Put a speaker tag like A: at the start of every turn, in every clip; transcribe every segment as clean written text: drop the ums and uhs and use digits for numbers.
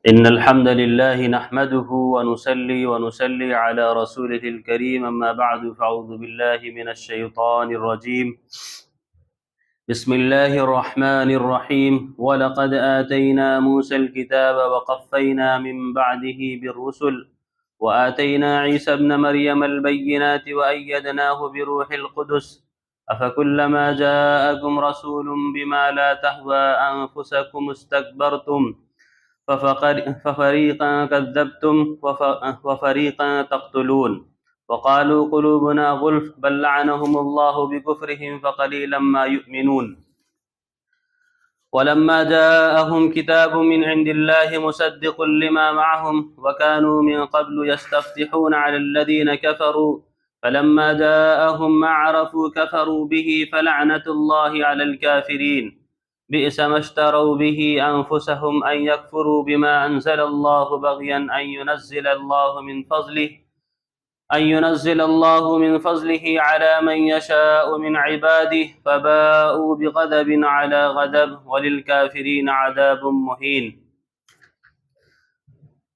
A: إن الحمد لله نحمده ونصلي على رسوله الكريم أما بعد فأعوذ بالله من الشيطان الرجيم بسم الله الرحمن الرحيم ولقد آتينا موسى الكتاب وقفينا من بعده بالرسل وآتينا عيسى ابن مريم البينات وأيدناه بروح القدس أفكلما جاءكم رسول بما لا تهوى أنفسكم استكبرتم ففريقا كذبتم وفريقا تقتلون وقالوا قلوبنا غلف بل لعنهم الله بكفرهم فقليلا ما يؤمنون ولما جاءهم كتاب من عند الله مصدق لما معهم وكانوا من قبل يستفتحون على الذين كفروا فلما جاءهم ما عرفوا كفروا به فلعنة الله على الكافرين بئس ما اشتروا به أنفسهم أن يكفروا بما أنزل الله بغيا أن ينزل الله من فضله على من يشاء من عباده فباءوا بغضب على غضب وللكافرين عذاب مهين۔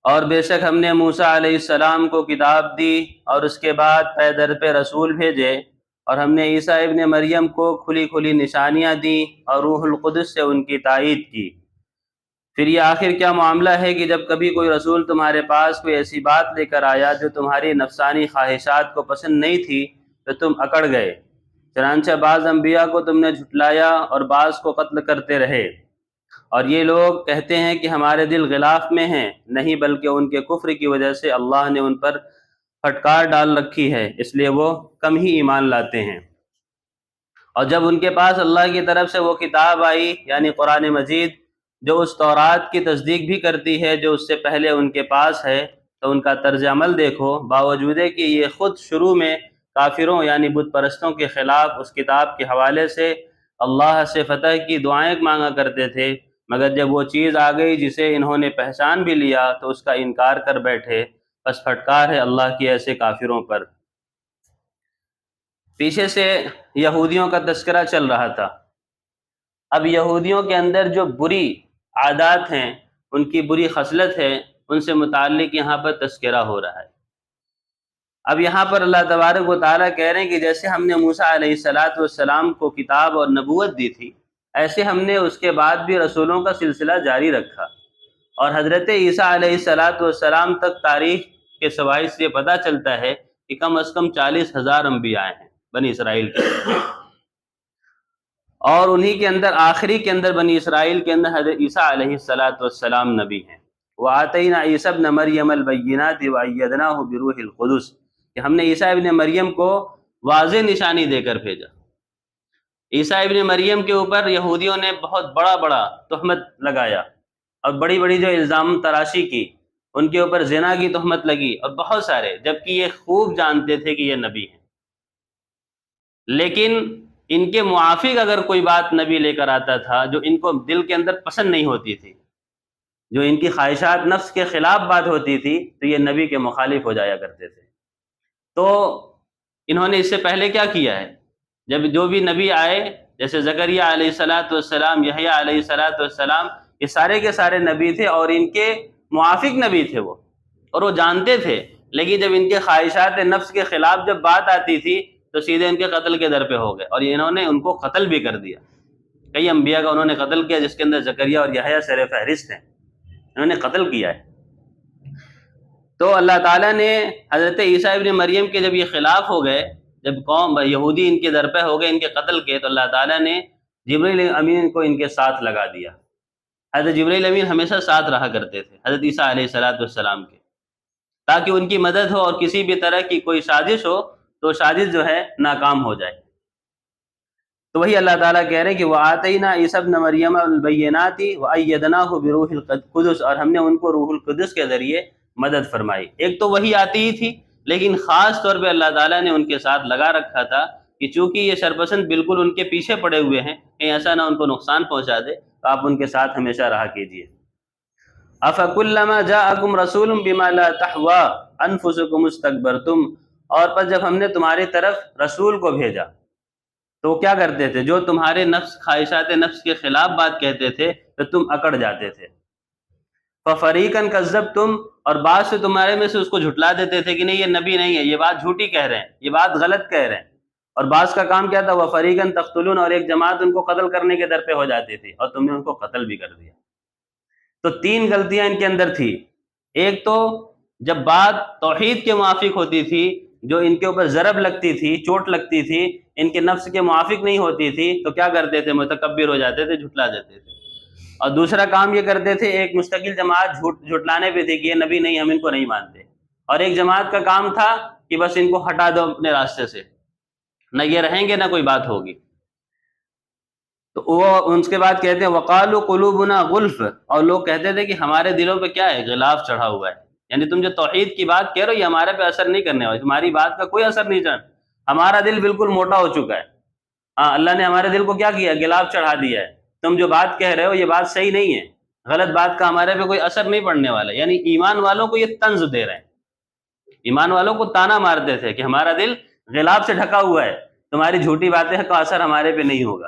A: اور بے شک ہم نے موسیٰ علیہ السلام کو کتاب دی اور اس کے بعد پے در پہ رسول بھیجے، اور ہم نے عیسیٰ ابن مریم کو کھلی کھلی نشانیاں دیں اور روح القدس سے ان کی تائید کی۔ پھر یہ آخر کیا معاملہ ہے کہ جب کبھی کوئی رسول تمہارے پاس کوئی ایسی بات لے کر آیا جو تمہاری نفسانی خواہشات کو پسند نہیں تھی تو تم اکڑ گئے، چنانچہ بعض انبیاء کو تم نے جھٹلایا اور بعض کو قتل کرتے رہے، اور یہ لوگ کہتے ہیں کہ ہمارے دل غلاف میں ہیں، نہیں بلکہ ان کے کفر کی وجہ سے اللہ نے ان پر پھٹکار ڈال رکھی ہے، اس لیے وہ کم ہی ایمان لاتے ہیں۔ اور جب ان کے پاس اللہ کی طرف سے وہ کتاب آئی یعنی قرآن مجید جو اس تورات کی تصدیق بھی کرتی ہے جو اس سے پہلے ان کے پاس ہے، تو ان کا طرز عمل دیکھو، باوجود ہے کہ یہ خود شروع میں کافروں یعنی بت پرستوں کے خلاف اس کتاب کے حوالے سے اللہ سے فتح کی دعائیں مانگا کرتے تھے، مگر جب وہ چیز آ گئی جسے انہوں نے پہچان بھی لیا تو اس کا انکار کر بیٹھے، بس پھٹکار ہے اللہ کی ایسے کافروں پر۔ پیچھے سے یہودیوں کا تذکرہ چل رہا تھا۔ اب یہودیوں کے اندر جو بری عادات ہیں، ان کی بری خصلت ہے، ان سے متعلق یہاں پر تذکرہ ہو رہا ہے۔ اب یہاں پر اللہ تبارک و تعالیٰ کہہ رہے ہیں کہ جیسے ہم نے موسیٰ علیہ السلام کو کتاب اور نبوت دی تھی، ایسے ہم نے اس کے بعد بھی رسولوں کا سلسلہ جاری رکھا، اور حضرت عیسیٰ علیہ السلام تک تاریخ کے سوائے سے پتہ چلتا ہے کہ کم از کم 40,000 انبیاء ہیں بنی اسرائیل کے، اور انہی کے اندر آخری کے اندر بنی اسرائیل کے اندر حضرت عیسیٰ علیہ السلام نبی ہیں۔ وَآتَيْنَا عِيسَى ابْنَ مَرْيَمَ الْبَيِّنَاتِ وَأَيَّدْنَاهُ بِرُوحِ الْقُدُسِ، کہ ہم نے عیسیٰ ابن مریم کو واضح نشانی دے کر بھیجا۔ عیسیٰ ابن مریم کے اوپر یہودیوں نے بہت بڑا تہمت لگایا اور بڑی بڑی جو الزام تراشی کی، ان کے اوپر زنا کی تہمت لگی اور بہت سارے، جبکہ یہ خوب جانتے تھے کہ یہ نبی ہیں، لیکن ان کے موافق اگر کوئی بات نبی لے کر آتا تھا جو ان کو دل کے اندر پسند نہیں ہوتی تھی، جو ان کی خواہشات نفس کے خلاف بات ہوتی تھی، تو یہ نبی کے مخالف ہو جایا کرتے تھے۔ تو انہوں نے اس سے پہلے کیا کیا ہے، جب جو بھی نبی آئے، جیسے زکریا علیہ السلام، یحییٰ علیہ السلام، یہ سارے کے سارے نبی تھے اور ان کے موافق نبی تھے وہ، اور وہ جانتے تھے، لیکن جب ان کے خواہشات نفس کے خلاف جب بات آتی تھی تو سیدھے ان کے قتل کے در پہ ہو گئے، اور انہوں نے ان کو قتل بھی کر دیا۔ کئی انبیاء کا انہوں نے قتل کیا، جس کے اندر زکریا اور یحییٰ سر فہرست ہیں، انہوں نے قتل کیا ہے۔ تو اللہ تعالیٰ نے حضرت عیسیٰ ابن مریم کے جب یہ خلاف ہو گئے، جب قوم یہودی ان کے در پہ ہو گئے ان کے قتل کے، تو اللہ تعالیٰ نے جبرائیل امین کو ان کے ساتھ لگا دیا۔ حضرت جبرائیل امین ہمیشہ ساتھ رہا کرتے تھے حضرت عیسیٰ علیہ السلام کے، تاکہ ان کی مدد ہو اور کسی بھی طرح کی کوئی سازش ہو تو سازش جو ہے ناکام ہو جائے۔ تو وہی اللہ تعالیٰ کہہ رہے ہیں کہ وَآتَيْنَا عِيسَى ابْنَ مَرْيَمَ الْبَيِّنَاتِ وَأَيَّدْنَاهُ بِرُوحِ الْقُدُسِ، اور ہم نے ان کو روح القدس کے ذریعے مدد فرمائی۔ ایک تو وہی آتی ہی تھی، لیکن خاص طور پہ اللہ تعالیٰ نے ان کے ساتھ لگا رکھا تھا کہ چونکہ یہ شرپسند بالکل ان کے پیچھے پڑے ہوئے ہیں، کہیں ایسا نہ ان کو نقصان پہنچا دے، تو آپ ان کے ساتھ ہمیشہ رہا کیجیے۔ أَفَكُلَّمَا جَاءَكُمْ رَسُولٌ بِمَا لَا تَحْوَىٰ أَنفُسُكُمُ اسْتَكْبَرْتُمْ، اور پس جب ہم نے تمہاری طرف رسول کو بھیجا تو کیا کرتے تھے، جو تمہارے نفس خواہشات نفس کے خلاف بات کہتے تھے تو تم اکڑ جاتے تھے۔ فَفَرِيقًا كَذَّبْتُمْ، اور بعض سے تمہارے میں سے اس کو جھٹلا دیتے تھے کہ نہیں یہ نبی نہیں ہے، یہ بات جھوٹی کہہ رہے ہیں، یہ بات غلط کہہ رہے ہیں. اور بعض کا کام کیا تھا، وَفَرِيقًا تَقْتُلُونَ، اور ایک جماعت ان کو قتل کرنے کے در پہ ہو جاتی تھی اور تم نے ان کو قتل بھی کر دیا. تو تین غلطیاں ان کے اندر تھی. ایک تو جب بات توحید کے موافق ہوتی تھی، جو ان کے اوپر ضرب لگتی تھی، چوٹ لگتی تھی، ان کے نفس کے موافق نہیں ہوتی تھی، تو کیا کرتے تھے، متکبر ہو جاتے تھے، جھٹلا دیتے تھے. اور دوسرا کام یہ کرتے تھے، ایک مستقل جماعت جھٹلانے پہ تھی کہ یہ نبی نہیں، ہم ان کو نہیں مانتے. اور ایک جماعت کا کام تھا کہ بس ان کو ہٹا دو اپنے راستے سے، نہ یہ رہیں گے نہ کوئی بات ہوگی. تو وہ ان کے بعد کہتے ہیں وقالوا قلوبنا غلف، اور لوگ کہتے تھے کہ ہمارے دلوں پہ کیا ہے، غلاف چڑھا ہوا ہے. یعنی تم جو توحید کی بات کہہ رہے ہو یہ ہمارے پہ اثر نہیں کرنے والی، تمہاری بات کا کوئی اثر نہیں چڑھ، ہمارا دل بالکل موٹا ہو چکا ہے. ہاں، اللہ نے ہمارے دل کو کیا کیا، غلاف چڑھا دیا ہے. تم جو بات کہہ رہے ہو یہ بات صحیح نہیں ہے، غلط بات کا ہمارے پہ کوئی اثر نہیں پڑنے والا. یعنی ایمان والوں کو یہ طنز دے رہے ہیں، ایمان والوں کو تانا مارتے تھے کہ ہمارا دل غلاف سے ڈھکا ہوا ہے، تمہاری جھوٹی باتیں کا اثر ہمارے پہ نہیں ہوگا.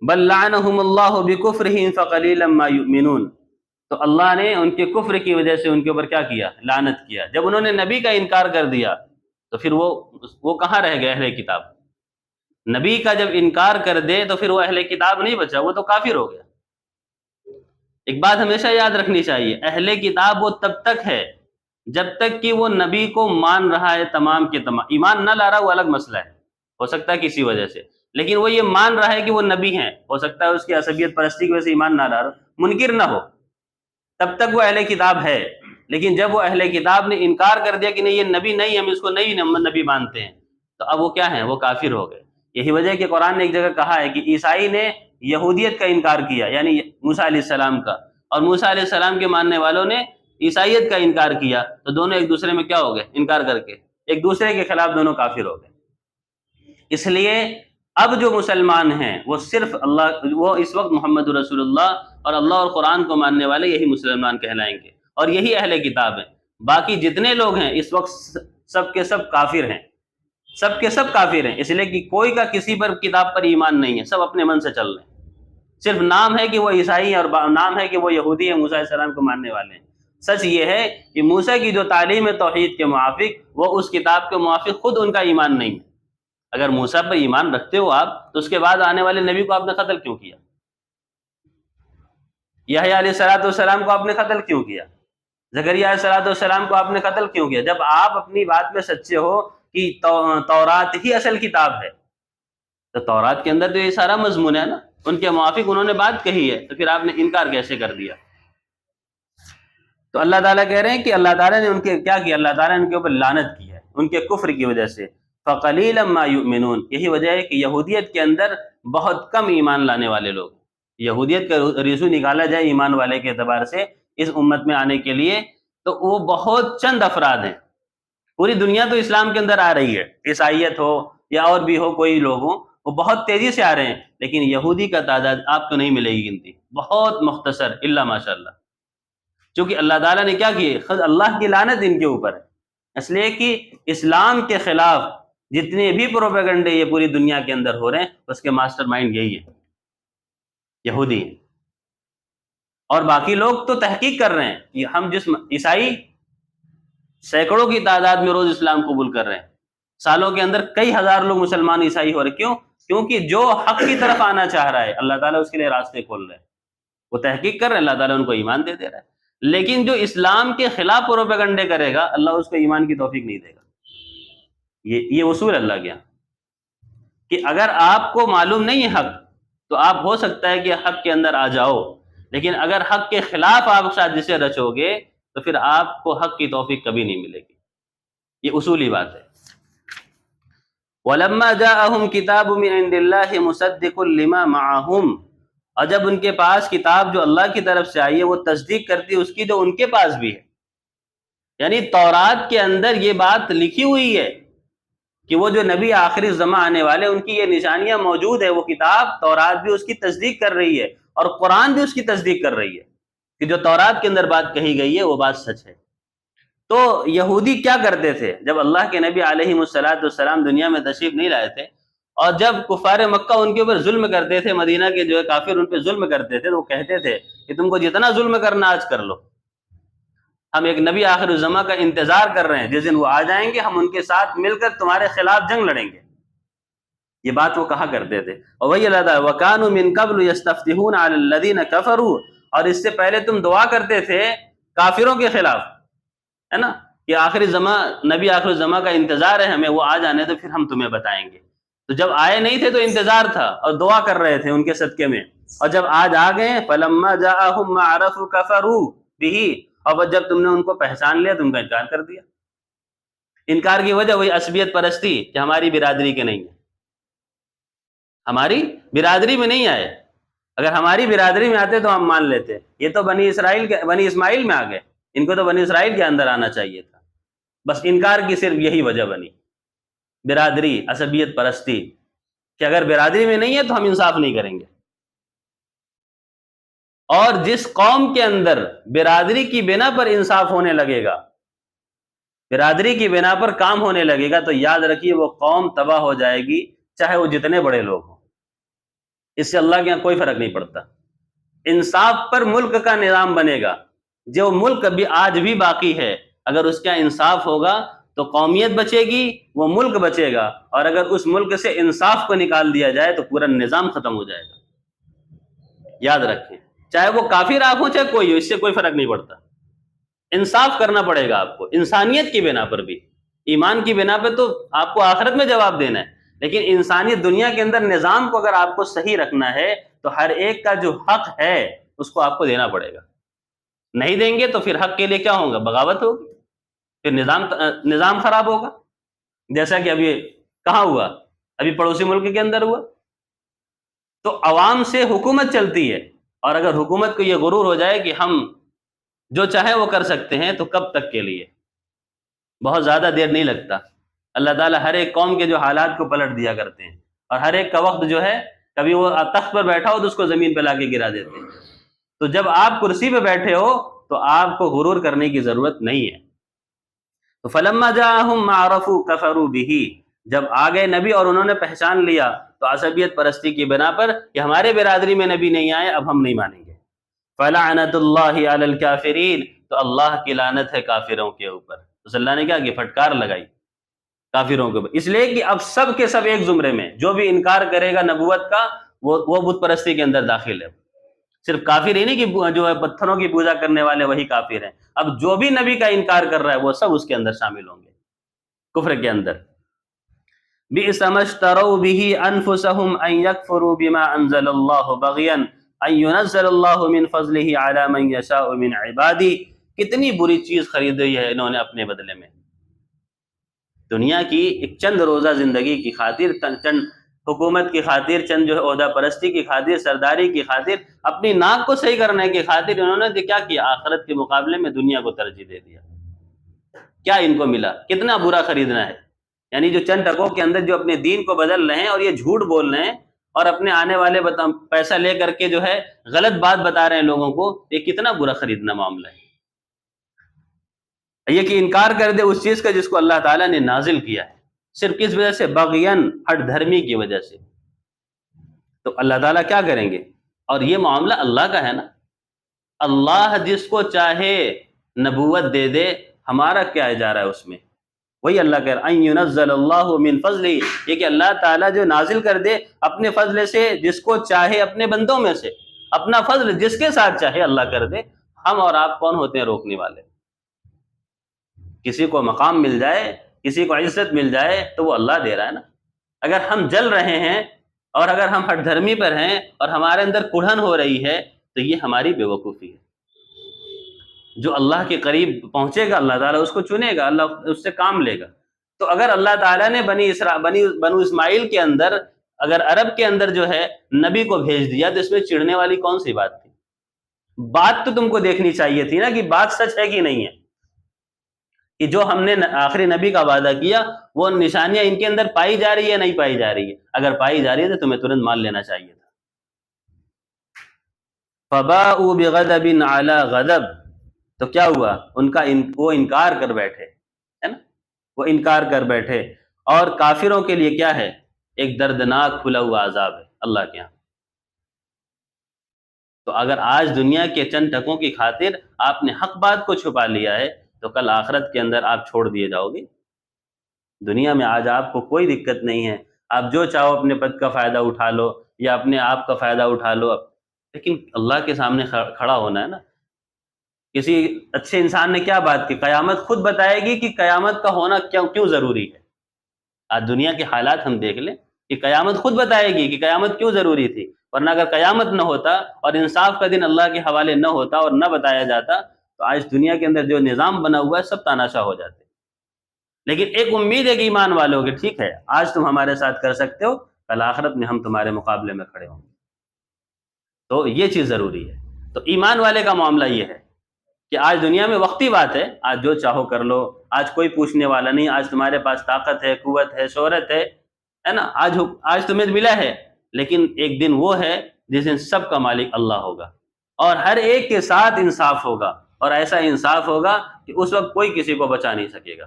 A: بل لعنہم اللہ بکفرہم فقلیلا ما یؤمنون، تو اللہ نے ان کے کفر کی وجہ سے ان کے اوپر کیا کیا، لعنت کیا. جب انہوں نے نبی کا انکار کر دیا تو پھر وہ کہاں رہ گئے اہل کتاب. نبی کا جب انکار کر دے تو پھر وہ اہل کتاب نہیں بچا، وہ تو کافر ہو گیا. ایک بات ہمیشہ یاد رکھنی چاہیے، اہل کتاب وہ تب تک ہے جب تک کہ وہ نبی کو مان رہا ہے تمام کے تمام. ایمان نہ لا رہا وہ الگ مسئلہ ہے، ہو سکتا ہے کسی وجہ سے، لیکن وہ یہ مان رہا ہے کہ وہ نبی ہیں، ہو سکتا ہے اس کی عصبیت پرستی کی وجہ سے ایمان نہ لا رہا، منکر نہ ہو، تب تک وہ اہل کتاب ہے. لیکن جب وہ اہل کتاب نے انکار کر دیا کہ نہیں یہ نبی نہیں، ہم اس کو نہیں نبی مانتے ہیں، تو اب وہ کیا ہیں، وہ کافر ہو گئے. یہی وجہ ہے کہ قرآن نے ایک جگہ کہا ہے کہ عیسائی نے یہودیت کا انکار کیا، یعنی موسیٰ علیہ السلام کا، اور موسیٰ علیہ السلام کے ماننے والوں نے عیسائیت کا انکار کیا، تو دونوں ایک دوسرے میں کیا ہو گئے، انکار کر کے ایک دوسرے کے خلاف دونوں کافر ہو گئے. اس لیے اب جو مسلمان ہیں وہ صرف اللہ، وہ اس وقت محمد رسول اللہ اور اللہ اور قرآن کو ماننے والے یہی مسلمان کہلائیں گے، اور یہی اہل کتاب ہیں. باقی جتنے لوگ ہیں اس وقت سب کے سب کافر ہیں، سب کے سب کافر ہیں، اس لیے کہ کوئی کا کسی پر کتاب پر ایمان نہیں ہے، سب اپنے من سے چل رہے ہیں. صرف نام ہے کہ وہ عیسائی ہیں اور نام ہے کہ وہ یہودی ہیں، موسیٰ علیہ السلام کو ماننے والے ہیں. سچ یہ ہے کہ موسیٰ کی جو تعلیم ہے توحید کے موافق، وہ اس کتاب کے موافق خود ان کا ایمان نہیں ہے. اگر موسیٰ پر ایمان رکھتے ہو آپ، تو اس کے بعد آنے والے نبی کو آپ نے قتل کیوں کیا؟ یحییٰ علیہ السلام کو آپ نے قتل کیوں کیا؟ زکریا علیہ السلام کو آپ نے قتل کیوں کیا؟ جب آپ اپنی بات میں سچے ہو کہ تورات ہی اصل کتاب ہے، تو تورات کے اندر تو یہ سارا مضمون ہے نا، ان کے موافق انہوں نے بات کہی ہے، تو پھر آپ نے انکار کیسے کر دیا؟ تو اللہ تعالیٰ کہہ رہے ہیں کہ اللہ تعالیٰ نے ان کے کیا کیا، اللہ تعالیٰ نے ان کے اوپر لعنت کی ہے ان کے کفر کی وجہ سے. فقلیلا ما یؤمنون، یہی وجہ ہے کہ یہودیت کے اندر بہت کم ایمان لانے والے لوگ، یہودیت کا ریزو نکالا جائے ایمان والے کے اعتبار سے اس امت میں آنے کے لیے، تو وہ بہت چند افراد ہیں. پوری دنیا تو اسلام کے اندر آ رہی ہے، عیسائیت ہو یا اور بھی ہو، کوئی لوگ ہوں، وہ بہت تیزی سے آ رہے ہیں، لیکن یہودی کا تعداد آپ کو نہیں ملے گی گنتی، بہت مختصر، الا ماشاء اللہ. چونکہ اللہ تعالیٰ نے کیا کیے، خود اللہ کی لعنت ان کے اوپر ہے. اس لیے کہ اسلام کے خلاف جتنے بھی پروپیگنڈے یہ پوری دنیا کے اندر ہو رہے ہیں، اس کے ماسٹر مائنڈ یہی ہے، یہودی. اور باقی لوگ تو تحقیق کر رہے ہیں کہ ہم جس عیسائی سینکڑوں کی تعداد میں روز اسلام قبول کر رہے ہیں، سالوں کے اندر کئی ہزار لوگ مسلمان عیسائی ہو رہے. کیوں؟ کیونکہ جو حق کی طرف آنا چاہ رہا ہے اللہ تعالیٰ اس کے لیے راستے کھول رہے ہیں، وہ تحقیق کر رہے ہیں، اللہ تعالیٰ ان کو ایمان دے رہا ہے. لیکن جو اسلام کے خلاف پروپیگنڈے کرے گا اللہ اس کو ایمان کی توفیق نہیں دے گا. یہ اصول اللہ کیا کہ اگر آپ کو معلوم نہیں ہے حق، تو آپ ہو سکتا ہے کہ حق کے اندر آ جاؤ، لیکن اگر حق کے خلاف آپ سازشیں رچو گے تو پھر آپ کو حق کی توفیق کبھی نہیں ملے گی. یہ اصولی بات ہے. وَلَمَّا جَاءَهُمْ كِتَابٌ مِّنْ عِندِ اللَّهِ مُصَدِّقٌ لِمَا مَعَهُمْ، اور جب ان کے پاس کتاب جو اللہ کی طرف سے آئی ہے وہ تصدیق کرتی ہے اس کی جو ان کے پاس بھی ہے. یعنی تورات کے اندر یہ بات لکھی ہوئی ہے کہ وہ جو نبی آخری زماں آنے والے ان کی یہ نشانیاں موجود ہے، وہ کتاب تورات بھی اس کی تصدیق کر رہی ہے اور قرآن بھی اس کی تصدیق کر رہی ہے کہ جو تورات کے اندر بات کہی گئی ہے وہ بات سچ ہے. تو یہودی کیا کرتے تھے جب اللہ کے نبی علیہ الصلوۃ والسلام دنیا میں تشریف نہیں لائے تھے، اور جب کفار مکہ ان کے اوپر ظلم کرتے تھے، مدینہ کے جو ہے کافر ان پہ ظلم کرتے تھے، تو وہ کہتے تھے کہ تم کو جتنا ظلم کرنا آج کر لو، ہم ایک نبی آخر الزماں کا انتظار کر رہے ہیں، جس دن وہ آ جائیں گے ہم ان کے ساتھ مل کر تمہارے خلاف جنگ لڑیں گے. یہ بات وہ کہا کرتے تھے. اور وہی اللہ تعالیٰ وَكَانُوا مِن قَبْلُ يَسْتَفْتِحُونَ عَلَى الَّذِينَ كَفَرُوا، اور اس سے پہلے تم دعا کرتے تھے کافروں کے خلاف، ہے نا، کہ آخری زماں نبی آخر الزماں کا انتظار ہے ہمیں، وہ آ جانے تو پھر ہم تمہیں بتائیں گے. تو جب آئے نہیں تھے تو انتظار تھا اور دعا کر رہے تھے ان کے صدقے میں، اور جب آج آ گئے فَلَمَّا جَاءَهُم مَّا عَرَفُوا كَفَرُوا بِهِ، اور جب تم نے ان کو پہچان لیا تم کا انکار کر دیا. انکار کی وجہ وہی عصبیت پرستی کہ ہماری برادری کے نہیں ہے، ہماری برادری میں نہیں آئے. اگر ہماری برادری میں آتے تو ہم مان لیتے. یہ تو بنی اسماعیل میں آ گئے، ان کو تو بنی اسرائیل کے اندر آنا چاہیے تھا. بس انکار کی صرف یہی وجہ بنی، برادری، عصبیت پرستی، کہ اگر برادری میں نہیں ہے تو ہم انصاف نہیں کریں گے. اور جس قوم کے اندر برادری کی بنا پر انصاف ہونے لگے گا، برادری کی بنا پر کام ہونے لگے گا، تو یاد رکھیے وہ قوم تباہ ہو جائے گی، چاہے وہ جتنے بڑے لوگ ہوں. اس سے اللہ کے یہاں کوئی فرق نہیں پڑتا. انصاف پر ملک کا نظام بنے گا. جو ملک بھی آج بھی باقی ہے، اگر اس کا انصاف ہوگا تو قومیت بچے گی، وہ ملک بچے گا. اور اگر اس ملک سے انصاف کو نکال دیا جائے تو پورا نظام ختم ہو جائے گا. یاد رکھیں، چاہے وہ کافر آپ ہوں چاہے کوئی ہو، اس سے کوئی فرق نہیں پڑتا. انصاف کرنا پڑے گا آپ کو، انسانیت کی بنا پر بھی. ایمان کی بنا پہ تو آپ کو آخرت میں جواب دینا ہے، لیکن انسانیت دنیا کے اندر نظام کو اگر آپ کو صحیح رکھنا ہے تو ہر ایک کا جو حق ہے اس کو آپ کو دینا پڑے گا. نہیں دیں گے تو پھر حق کے لیے کیا ہوگا؟ بغاوت ہوگی، پھر نظام خراب ہوگا. جیسا کہ ابھی کہاں ہوا؟ ابھی پڑوسی ملک کے اندر ہوا. تو عوام سے حکومت چلتی ہے، اور اگر حکومت کو یہ غرور ہو جائے کہ ہم جو چاہے وہ کر سکتے ہیں تو کب تک کے لیے؟ بہت زیادہ دیر نہیں لگتا. اللہ تعالیٰ ہر ایک قوم کے جو حالات کو پلٹ دیا کرتے ہیں، اور ہر ایک کا وقت جو ہے، کبھی وہ تخت پر بیٹھا ہو تو اس کو زمین پہ لا کے گرا دیتے ہیں. تو جب آپ کرسی پہ بیٹھے ہو تو آپ کو غرور کرنے کی ضرورت نہیں ہے. تو فلما جاءہم ما عرفوا کفروا بہ، جب آ گئے نبی اور انہوں نے پہچان لیا تو عصبیت پرستی کی بنا پر کہ ہمارے برادری میں نبی نہیں آئے، اب ہم نہیں مانیں گے. فلعنت اللہ علی الکافرین، تو اللہ کی لعنت ہے کافروں کے اوپر. تو اللہ نے کیا کہ پھٹکار لگائی کافروں کے اوپر، اس لیے کہ اب سب کے سب ایک زمرے میں، جو بھی انکار کرے گا نبوت کا وہ بت پرستی کے اندر داخل ہے. صرف کافر ہی نہیں کہ جو ہے پتھروں کی پوجا کرنے والے وہی کافر ہیں، اب جو بھی نبی کا انکار کر رہا ہے وہ سب اس کے اندر شامل ہوں گے، کفر کے اندر. بئس ما اشتروا به انفسهم ان يكفروا بما انزل الله بغيا ان ينزل الله من فضله على من يشاء من عباده. کتنی بری چیز خریدی ہے انہوں نے اپنے بدلے میں. دنیا کی ایک چند روزہ زندگی کی خاطر، چند حکومت کی خاطر، چند جو ہے عہدہ پرستی کی خاطر، سرداری کی خاطر، اپنی ناک کو صحیح کرنے کی خاطر انہوں نے کیا کیا؟ آخرت کے مقابلے میں دنیا کو ترجیح دے دیا. کیا ان کو ملا؟ کتنا برا خریدنا ہے. یعنی جو چند ٹکوں کے اندر جو اپنے دین کو بدل رہے ہیں اور یہ جھوٹ بول رہے ہیں اور اپنے آنے والے پیسہ لے کر کے جو ہے غلط بات بتا رہے ہیں لوگوں کو، یہ کتنا برا خریدنا معاملہ ہے. یہ کہ انکار کر دے اس چیز کا جس کو اللہ تعالیٰ نے نازل کیا ہے، صرف کس وجہ سے؟ بغین، ہٹ دھرمی کی وجہ سے. تو اللہ تعالیٰ کیا کریں گے؟ اور یہ معاملہ اللہ کا ہے نا. اللہ جس کو چاہے نبوت دے دے، ہمارا کیا اجارہ ہے اس میں؟ وہی اللہ کہہ رہا ہے ان ينزل اللہ من فضلہ، یہ کہ اللہ تعالیٰ جو نازل کر دے اپنے فضل سے جس کو چاہے اپنے بندوں میں سے، اپنا فضل جس کے ساتھ چاہے اللہ کر دے. ہم اور آپ کون ہوتے ہیں روکنے والے؟ کسی کو مقام مل جائے، کسی کو عزت مل جائے تو وہ اللہ دے رہا ہے نا. اگر ہم جل رہے ہیں اور اگر ہم ہٹ دھرمی پر ہیں اور ہمارے اندر کڑھن ہو رہی ہے تو یہ ہماری بے وقوفی ہے. جو اللہ کے قریب پہنچے گا اللہ تعالیٰ اس کو چنے گا، اللہ اس سے کام لے گا. تو اگر اللہ تعالیٰ نے بنو اسماعیل کے اندر، اگر عرب کے اندر جو ہے نبی کو بھیج دیا تو اس میں چڑھنے والی کون سی بات تھی؟ بات تو تم کو دیکھنی چاہیے تھی نا کہ بات سچ ہے کہ نہیں ہے، کہ جو ہم نے آخری نبی کا وعدہ کیا وہ نشانیاں ان کے اندر پائی جا رہی ہے نہیں پائی جا رہی ہے. اگر پائی جا رہی ہے تو تمہیں ترنت مان لینا چاہیے تھا. فباءوا بغضب علی غضب، تو کیا ہوا؟ ان کا وہ انکار کر بیٹھے، ہے نا، وہ انکار کر بیٹھے. اور کافروں کے لیے کیا ہے؟ ایک دردناک کھلا ہوا عذاب ہے اللہ کے یہاں۔ تو اگر آج دنیا کے چند ٹکوں کی خاطر آپ نے حق بات کو چھپا لیا ہے تو کل آخرت کے اندر آپ چھوڑ دیے جاؤ گے۔ دنیا میں آج آپ کو کوئی دقت نہیں ہے، آپ جو چاہو اپنے پد کا فائدہ اٹھا لو یا اپنے آپ کا فائدہ اٹھا لو، لیکن اللہ کے سامنے کھڑا ہونا ہے نا۔ کسی اچھے انسان نے کیا بات کی، قیامت خود بتائے گی کہ قیامت کا ہونا کیوں ضروری ہے۔ آج دنیا کے حالات ہم دیکھ لیں کہ قیامت خود بتائے گی کہ قیامت کیوں ضروری تھی، ورنہ اگر قیامت نہ ہوتا اور انصاف کا دن اللہ کے حوالے نہ ہوتا اور نہ بتایا جاتا تو آج دنیا کے اندر جو نظام بنا ہوا ہے سب تاناشا ہو جاتے۔ لیکن ایک امید ہے کہ ایمان والوں کے، ٹھیک ہے آج تم ہمارے ساتھ کر سکتے ہو، کل آخرت میں ہم تمہارے مقابلے میں کھڑے ہوں گے۔ تو یہ چیز ضروری ہے۔ تو ایمان والے کا معاملہ یہ ہے کہ آج دنیا میں وقتی بات ہے، آج جو چاہو کر لو، آج کوئی پوچھنے والا نہیں، آج تمہارے پاس طاقت ہے، قوت ہے، شہرت ہے نا، آج تمہیں ملا ہے، لیکن ایک دن وہ ہے جس دن سب کا مالک اللہ ہوگا اور ہر ایک کے ساتھ انصاف ہوگا، اور ایسا انصاف ہوگا کہ اس وقت کوئی کسی کو بچا نہیں سکے گا۔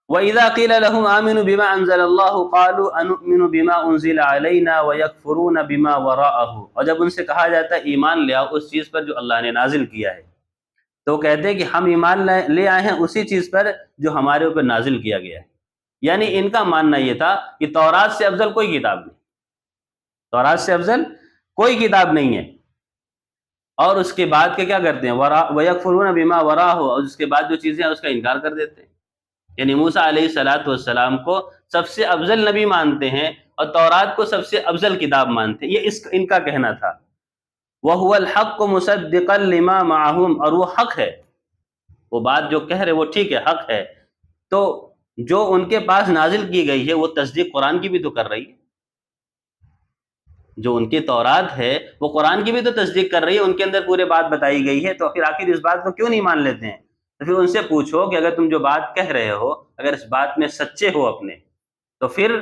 A: وَإِذَا قِيلَ لَهُمْ آمِنُوا بِمَا أَنزَلَ اللَّهُ قَالُوا أَنُؤْمِنُ بِمَا أُنزِلَ عَلَيْنَا وَيَكْفُرُونَ بِمَا وَرَاءَهُ، اور جب ان سے کہا جاتا ہے ایمان لے آؤ اس چیز پر جو اللہ نے نازل کیا ہے، تو کہتے ہیں کہ ہم ایمان لے آئے ہیں اسی چیز پر جو ہمارے اوپر نازل کیا گیا ہے۔ یعنی ان کا ماننا یہ تھا کہ تورات سے افضل کوئی کتاب نہیں، تورات سے افضل کوئی کتاب نہیں ہے، اور اس کے بعد کے کیا کرتے ہیں، وَيَكْفُرُونَ بِمَا وَرَاءَهُ، اور اس کے بعد جو چیزیں ہیں اس کا انکار کر دیتے ہیں۔ یعنی موسیٰ علیہ السلام کو سب سے افضل نبی مانتے ہیں اور تورات کو سب سے افضل کتاب مانتے ہیں، یہ ان کا کہنا تھا۔ وَهُوَ الْحَقُّ مُصَدِّقًا لِمَا مَعَهُمْ، اور وہ حق ہے، وہ بات جو کہہ رہے وہ ٹھیک ہے، حق ہے، تو جو ان کے پاس نازل کی گئی ہے وہ تصدیق قرآن کی بھی تو کر رہی ہے، جو ان کی تورات ہے وہ قرآن کی بھی تو تصدیق کر رہی ہے، ان کے اندر پورے بات بتائی گئی ہے، تو پھر آخر اس بات کو کیوں نہیں مان لیتے ہیں؟ تو پھر ان سے پوچھو کہ اگر تم جو بات کہہ رہے ہو، اگر اس بات میں سچے ہو اپنے، تو پھر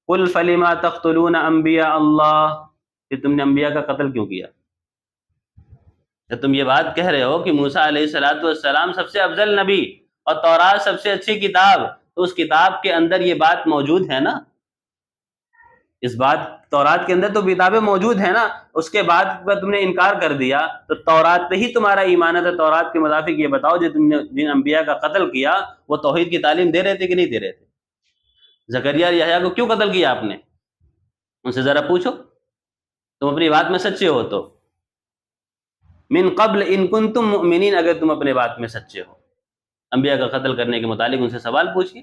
A: قُلْ فَلِمَا تَقْتُلُونَ أَنْبِيَاءَ اللَّهِ، پھر تم نے انبیاء کا قتل کیوں کیا؟ جب تم یہ بات کہہ رہے ہو کہ موسیٰ علیہ السلام سب سے افضل نبی اور تورات سب سے اچھی کتاب، تو اس کتاب کے اندر یہ بات موجود ہے نا، اس بات تورات کے اندر تو کتابیں موجود ہیں نا، اس کے بعد تم نے انکار کر دیا، تو تورات پہ ہی تمہارا ایمان ہے، تو تورات کے مطابق یہ بتاؤ جو تم نے جن انبیاء کا قتل کیا وہ توحید کی تعلیم دے رہے تھے کہ نہیں دے رہے تھے؟ زکریا اور یحییٰ کو کیوں قتل کیا آپ نے؟ ان سے ذرا پوچھو، تم اپنی بات میں سچے ہو تو۔ من قبل ان کنتم مؤمنین، اگر تم اپنے بات میں سچے ہو، انبیاء کا قتل کرنے کے متعلق ان سے سوال پوچھیے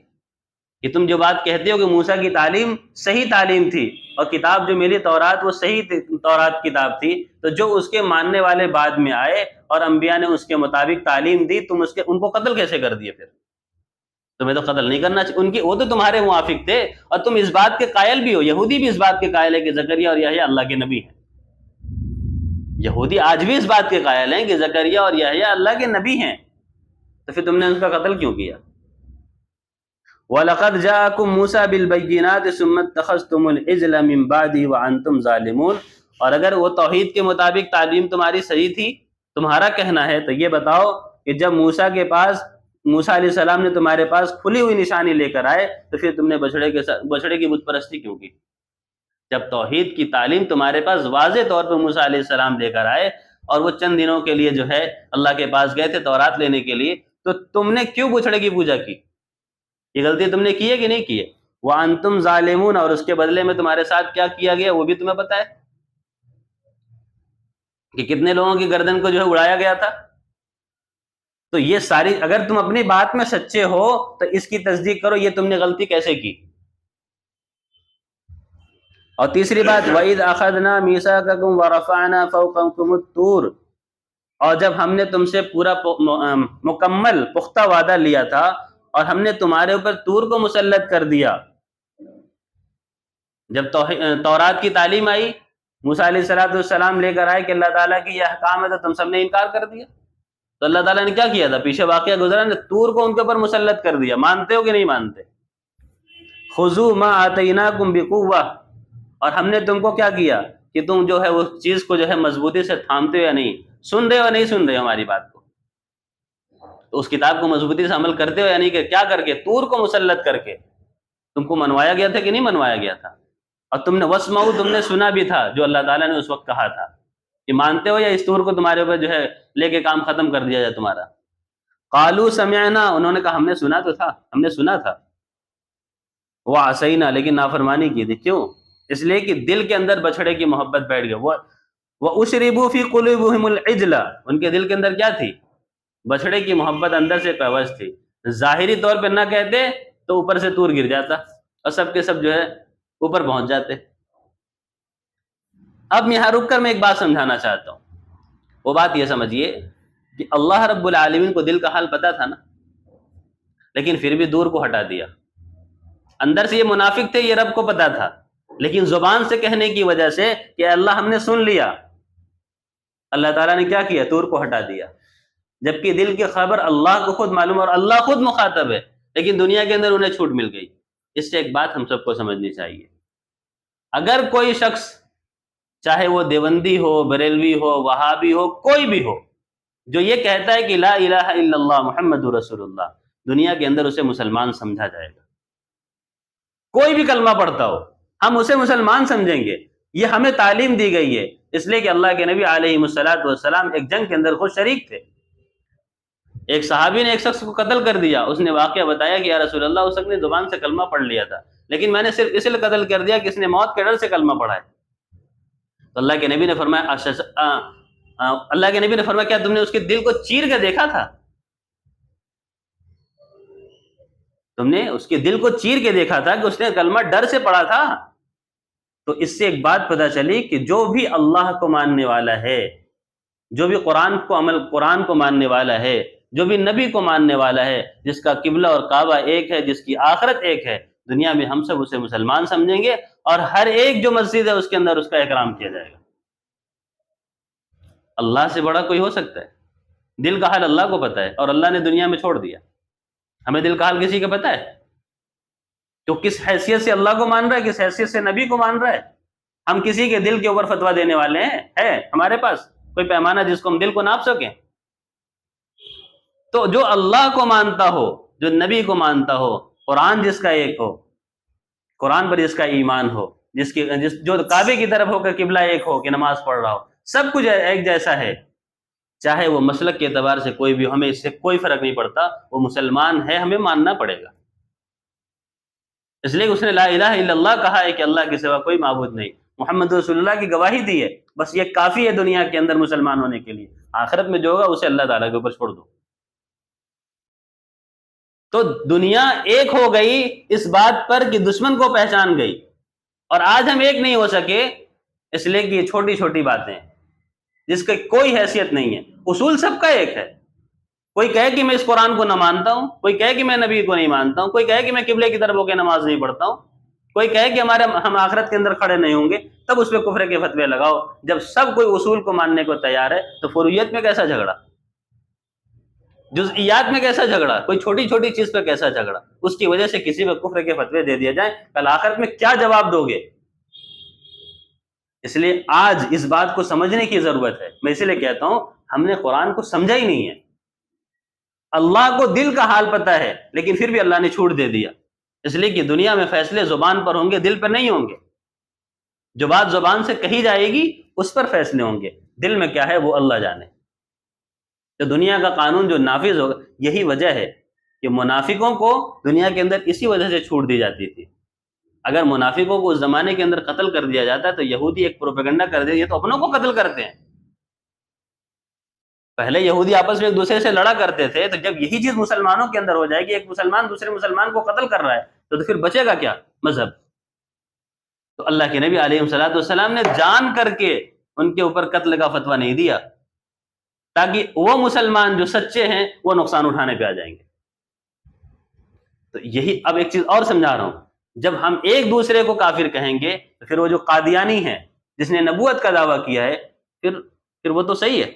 A: کہ تم جو بات کہتے ہو کہ موسیٰ کی تعلیم صحیح تعلیم تھی اور کتاب جو ملی تورات وہ صحیح تورات کتاب تھی، تو جو اس کے ماننے والے بعد میں آئے اور انبیاء نے اس کے مطابق تعلیم دی، تم ان کو قتل کیسے کر دیے؟ پھر تمہیں تو قتل نہیں کرنا چاہیے، وہ تو تمہارے موافق تھے، اور تم اس بات کے قائل بھی ہو، یہودی بھی اس بات کے قائل ہے کہ زکریا اور یحییٰ اللہ کے نبی ہیں، یہودی آج بھی اس بات کے قائل ہیں کہ زکریا اور یحییٰ اللہ کے نبی ہیں، تو پھر تم نے ان کا قتل کیوں کیا؟ وَلَقَدْ جَاءَكُم مُوسَىٰ بِالْبَيِّنَاتِ ثُمَّ اتَّخَذْتُمُ الْعِجْلَ مِن بَعْدِهِ وَأَنْتُمْ ظَالِمُونَ، اور اگر وہ توحید کے مطابق تعلیم تمہاری صحیح تھی، تمہارا کہنا ہے، تو یہ بتاؤ کہ جب موسیٰ علیہ السلام نے تمہارے پاس کھلی ہوئی نشانی لے کر آئے، تو پھر تم نے بچڑے کی بت پرستی کیوں کی؟ جب توحید کی تعلیم تمہارے پاس واضح طور پر موسیٰ علیہ السلام لے کر آئے اور وہ چند دنوں کے لیے جو ہے اللہ کے پاس گئے تھے تورات لینے کے لیے، تو تم نے کیوں بچھڑے کی پوجا کی؟ یہ غلطی تم نے کی ہے کہ نہیں کی ہے؟ وَأَنْتُمْ ظَالِمُونَ، اور اس کے بدلے میں تمہارے ساتھ کیا کیا گیا وہ بھی تمہیں پتہ ہے کہ کتنے لوگوں کی گردن کو جو ہے اڑایا گیا تھا۔ تو یہ ساری، اگر تم اپنی بات میں سچے ہو تو اس کی تصدیق کرو، یہ تم نے غلطی کیسے کی؟ اور تیسری بات، وَإِذْ أَخَذْنَا مِيثَاقَكُمْ وَرَفَعْنَا فَوْقَكُمُ الطُّورَ، اور جب ہم نے تم سے پورا مکمل پختہ وعدہ لیا تھا اور ہم نے تمہارے اوپر طور کو مسلط کر دیا، جب تورات کی تعلیم آئی، موسیٰ علیہ السلام لے کر آئے کہ اللہ تعالیٰ کی یہ احکام ہے، تو تم سب نے انکار کر دیا، تو اللہ تعالیٰ نے کیا کیا تھا؟ پیچھے واقعہ گزرا نے، طور کو ان کے اوپر مسلط کر دیا۔ مانتے ہو کہ نہیں مانتے؟ خُذُوا مَا آتَيْنَاكُمْ بِقُوَّةٍ، اور ہم نے تم کو کیا کیا کہ تم جو ہے وہ چیز کو جو ہے مضبوطی سے تھامتے ہو یا نہیں، سن رہے ہو نہیں سن رہے ہو ہماری بات کو؟ تو اس کتاب کو مضبوطی سے عمل کرتے ہو، یعنی کہ کیا کر کے؟ طور کو مسلط کر کے تم کو منوایا گیا تھا کہ نہیں منوایا گیا تھا؟ اور تم نے وسمعوا، تم نے سنا بھی تھا جو اللہ تعالیٰ نے اس وقت کہا تھا کہ مانتے ہو یا اس طور کو تمہارے اوپر جو ہے لے کے کام ختم کر دیا جائے تمہارا؟ قالوا سمعنا، انہوں نے کہا ہم نے سنا تو تھا، ہم نے سنا تھا، وعصینا، لیکن نافرمانی کی تھی۔ کیوں؟ اس لیے کہ دل کے اندر بچھڑے کی محبت بیٹھ گئی۔ وَأُشْرِبُوا فِي قُلُوبِهِمُ الْعِجْلَ، ان کے دل کے اندر کیا تھی؟ بچھڑے کی محبت اندر سے پیوست تھی۔ ظاہری طور پہ نہ کہتے تو اوپر سے طور گر جاتا اور سب کے سب جو ہے اوپر پہنچ جاتے۔ اب یہاں رک کر میں ایک بات سمجھانا چاہتا ہوں، وہ بات یہ سمجھیے کہ اللہ رب العالمین کو دل کا حال پتا تھا نا، لیکن پھر بھی دور کو ہٹا دیا۔ اندر سے یہ منافق تھے، یہ رب کو پتا تھا، لیکن زبان سے کہنے کی وجہ سے کہ اللہ ہم نے سن لیا، اللہ تعالیٰ نے کیا کیا؟ طور کو ہٹا دیا۔ جبکہ دل کی خبر اللہ کو خود معلوم اور اللہ خود مخاطب ہے، لیکن دنیا کے اندر انہیں چھوٹ مل گئی۔ اس سے ایک بات ہم سب کو سمجھنی چاہیے، اگر کوئی شخص چاہے وہ دیوبندی ہو، بریلوی ہو، وہابی ہو، کوئی بھی ہو، جو یہ کہتا ہے کہ لا الہ الا اللہ محمد رسول اللہ، دنیا کے اندر اسے مسلمان سمجھا جائے گا۔ کوئی بھی کلمہ پڑھتا ہو ہم اسے مسلمان سمجھیں گے، یہ ہمیں تعلیم دی گئی ہے، اس لیے کہ اللہ کے نبی علیہ الصلوۃ والسلام ایک جنگ کے اندر خود شریک تھے۔ ایک صحابی نے ایک شخص کو قتل کر دیا، اس نے واقعہ بتایا کہ یا رسول اللہ اس نے زبان سے کلمہ پڑھ لیا تھا، لیکن میں نے صرف اس لیے قتل کر دیا کہ اس نے موت کے ڈر سے کلمہ پڑھا ہے۔ تو اللہ کے نبی نے فرمایا کیا تم نے اس کے دل کو چیر کے دیکھا تھا؟ تم نے اس کے دل کو چیر کے دیکھا تھا کہ اس نے کلمہ ڈر سے پڑھا تھا؟ تو اس سے ایک بات پتہ چلی کہ جو بھی اللہ کو ماننے والا ہے، جو بھی قرآن کو ماننے والا ہے، جو بھی نبی کو ماننے والا ہے، جس کا قبلہ اور کعبہ ایک ہے، جس کی آخرت ایک ہے، دنیا میں ہم سب اسے مسلمان سمجھیں گے، اور ہر ایک جو مسجد ہے اس کے اندر اس کا اکرام کیا جائے گا۔ اللہ سے بڑا کوئی ہو سکتا ہے؟ دل کا حال اللہ کو پتہ ہے، اور اللہ نے دنیا میں چھوڑ دیا۔ ہمیں دل کا حال کسی کا پتہ ہے؟ تو کس حیثیت سے اللہ کو مان رہا ہے، کس حیثیت سے نبی کو مان رہا ہے؟ ہم کسی کے دل کے اوپر فتویٰ دینے والے ہیں؟ ہے ہمارے پاس کوئی پیمانہ جس کو ہم دل کو ناپ سکیں؟ تو جو اللہ کو مانتا ہو، جو نبی کو مانتا ہو، قرآن جس کا ایک ہو، قرآن پر جس کا ایمان ہو، جو کعبے کی طرف ہو کر قبلہ ایک ہو کہ نماز پڑھ رہا ہو، سب کچھ ایک جیسا ہے، چاہے وہ مسلک کے اعتبار سے کوئی بھی، ہمیں اس سے کوئی فرق نہیں پڑتا، وہ مسلمان ہے، ہمیں ماننا پڑے گا۔ اس لیے اس نے لا الہ الا اللہ کہا ہے کہ اللہ کے سوا کوئی معبود نہیں، محمد رسول اللہ کی گواہی دی ہے، بس یہ کافی ہے دنیا کے اندر مسلمان ہونے کے لیے۔ آخرت میں جو ہوگا اسے اللہ تعالیٰ کے اوپر چھوڑ دو۔ تو دنیا ایک ہو گئی اس بات پر کہ دشمن کو پہچان گئی، اور آج ہم ایک نہیں ہو سکے اس لیے کہ یہ چھوٹی چھوٹی باتیں جس کی کوئی حیثیت نہیں ہے۔ اصول سب کا ایک ہے۔ کوئی کہے کہ میں اس قرآن کو نہ مانتا ہوں، کوئی کہے کہ میں نبی کو نہیں مانتا ہوں، کوئی کہے کہ میں قبلے کی طرف ہو کے نماز نہیں پڑھتا ہوں، کوئی کہے کہ ہم آخرت کے اندر کھڑے نہیں ہوں گے، تب اس پہ کفر کے فتوے لگاؤ۔ جب سب کوئی اصول کو ماننے کو تیار ہے تو فروعیت میں کیسا جھگڑا، جزئیات میں کیسا جھگڑا، کوئی چھوٹی چھوٹی چیز پہ کیسا جھگڑا؟ اس کی وجہ سے کسی پہ کفر کے فتوے دے دیا جائیں، کل آخرت میں کیا جواب دو گے؟ اس لیے آج اس بات کو سمجھنے کی ضرورت ہے۔ میں اسی لیے کہتا ہوں ہم نے قرآن کو سمجھا ہی نہیں ہے۔ اللہ کو دل کا حال پتہ ہے، لیکن پھر بھی اللہ نے چھوٹ دے دیا، اس لیے کہ دنیا میں فیصلے زبان پر ہوں گے، دل پر نہیں ہوں گے۔ جو بات زبان سے کہی جائے گی اس پر فیصلے ہوں گے، دل میں کیا ہے وہ اللہ جانے۔ تو دنیا کا قانون جو نافذ ہوگا، یہی وجہ ہے کہ منافقوں کو دنیا کے اندر اسی وجہ سے چھوٹ دی جاتی تھی۔ اگر منافقوں کو اس زمانے کے اندر قتل کر دیا جاتا تو یہودی ایک پروپیگنڈا کر دے، یہ تو اپنوں کو قتل کرتے ہیں۔ پہلے یہودی آپس میں ایک دوسرے سے لڑا کرتے تھے، تو جب یہی چیز مسلمانوں کے اندر ہو جائے گی، ایک مسلمان دوسرے مسلمان کو قتل کر رہا ہے، تو پھر بچے گا کیا مذہب؟ تو اللہ کے نبی علیہ الصلوۃ والسلام نے جان کر کے ان کے اوپر قتل کا فتویٰ نہیں دیا، تاکہ وہ مسلمان جو سچے ہیں وہ نقصان اٹھانے پہ آ جائیں گے۔ تو یہی اب ایک چیز اور سمجھا رہا ہوں، جب ہم ایک دوسرے کو کافر کہیں گے تو پھر وہ جو قادیانی ہے جس نے نبوت کا دعویٰ کیا ہے، پھر وہ تو صحیح ہے،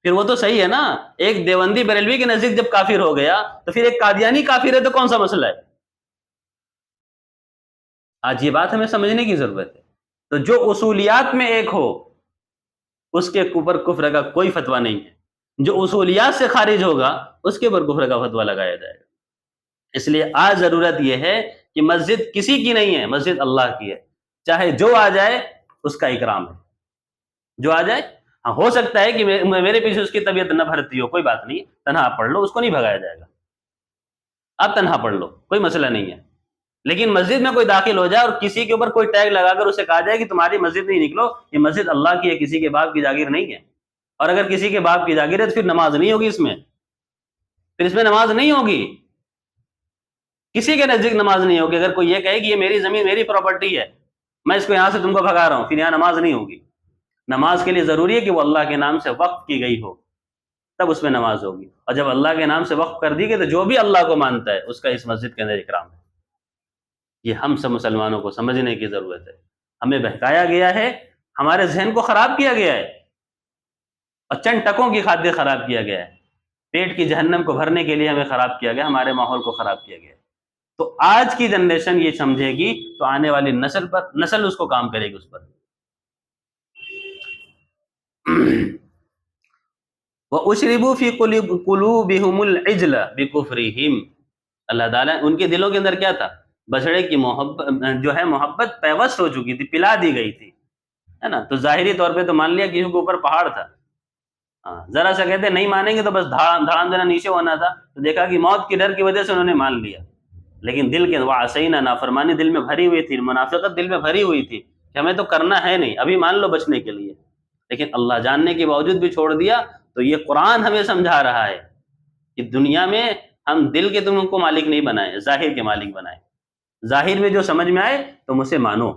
A: پھر وہ تو صحیح ہے نا۔ ایک دیوبندی بریلوی کے نزدیک جب کافر ہو گیا تو پھر ایک قادیانی کافر ہے، تو کون سا مسئلہ ہے؟ آج یہ بات ہمیں سمجھنے کی ضرورت ہے۔ تو جو اصولیات میں ایک ہو اس کے اوپر کفر کا کوئی فتویٰ نہیں ہے۔ جو اصولیات سے خارج ہوگا اس کے اوپر کفر کا فتویٰ لگایا جائے گا۔ اس لیے آج ضرورت یہ ہے کہ مسجد کسی کی نہیں ہے، مسجد اللہ کی ہے، چاہے جو آ جائے اس کا اکرام ہے، جو آ جائے۔ ہاں ہو سکتا ہے کہ میرے پیچھے اس کی طبیعت نہ بھرتی ہو، کوئی بات نہیں، تنہا آپ پڑھ لو، اس کو نہیں بھگایا جائے گا، آپ تنہا پڑھ لو، کوئی مسئلہ نہیں ہے۔ لیکن مسجد میں کوئی داخل ہو جائے اور کسی کے اوپر کوئی ٹیگ لگا کر اسے کہا جائے کہ تمہاری مسجد نہیں نکلو، یہ مسجد اللہ کی ہے، کسی کے باپ کی جاگیر نہیں ہے، اور اگر کسی کے باپ کی جاگیر ہے تو پھر نماز نہیں ہوگی، پھر اس میں نماز نہیں ہوگی، کسی کے نزدیک نماز نہیں ہوگی۔ اگر کوئی یہ کہے کہ یہ میری زمین میری پراپرٹی ہے، میں اس کو یہاں سے تم کو بھگا رہا ہوں، پھر یہاں نماز نہیں ہوگی۔ نماز کے لیے ضروری ہے کہ وہ اللہ کے نام سے وقف کی گئی ہو، تب اس میں نماز ہوگی، اور جب اللہ کے نام سے وقف کر دی گئی تو جو بھی اللہ کو مانتا ہے اس کا اس مسجد کے اندر اکرام ہے۔ یہ ہم سب مسلمانوں کو سمجھنے کی ضرورت ہے۔ ہمیں بہکایا گیا ہے، ہمارے ذہن کو خراب کیا گیا ہے، اور چند ٹکوں کی خاطر خراب کیا گیا ہے، پیٹ کی جہنم کو بھرنے کے لیے ہمیں خراب کیا گیا، ہمارے ماحول کو خراب کیا گیا ہے۔ تو آج کی جنریشن یہ سمجھے گی تو آنے والی نسل اس کو کام کرے گی اس پر۔ وَأُشْرِبُوا فِي قُلُوبِهُمُ الْعِجْلَ بِكُفْرِهِمْ، اللہ تعالیٰ ان کے دلوں کے اندر کیا تھا؟ بچڑے کی محبت پیوست ہو چکی تھی، پلا دی گئی تھی، ہے نا۔ تو ظاہری طور پہ تو مان لیا کہ ان کے اوپر پہاڑ تھا، ذرا سا کہتے نہیں مانیں گے تو بس دھڑام دینا نیچے ہونا تھا، تو دیکھا کہ موت کے ڈر کی وجہ سے انہوں نے مان لیا، لیکن دل کے وعصینا، نافرمانی دل میں بھری ہوئی تھی، منافقت دل میں بھری ہوئی تھی کہ ہمیں تو کرنا ہے نہیں، ابھی مان لو بچنے کے لیے، لیکن اللہ جاننے کے باوجود بھی چھوڑ دیا۔ تو یہ قرآن ہمیں سمجھا رہا ہے کہ دنیا میں ہم دل کے تم کو مالک نہیں بنائے، ظاہر کے مالک بنائے۔ ظاہر میں جو سمجھ میں آئے تم اسے مانو،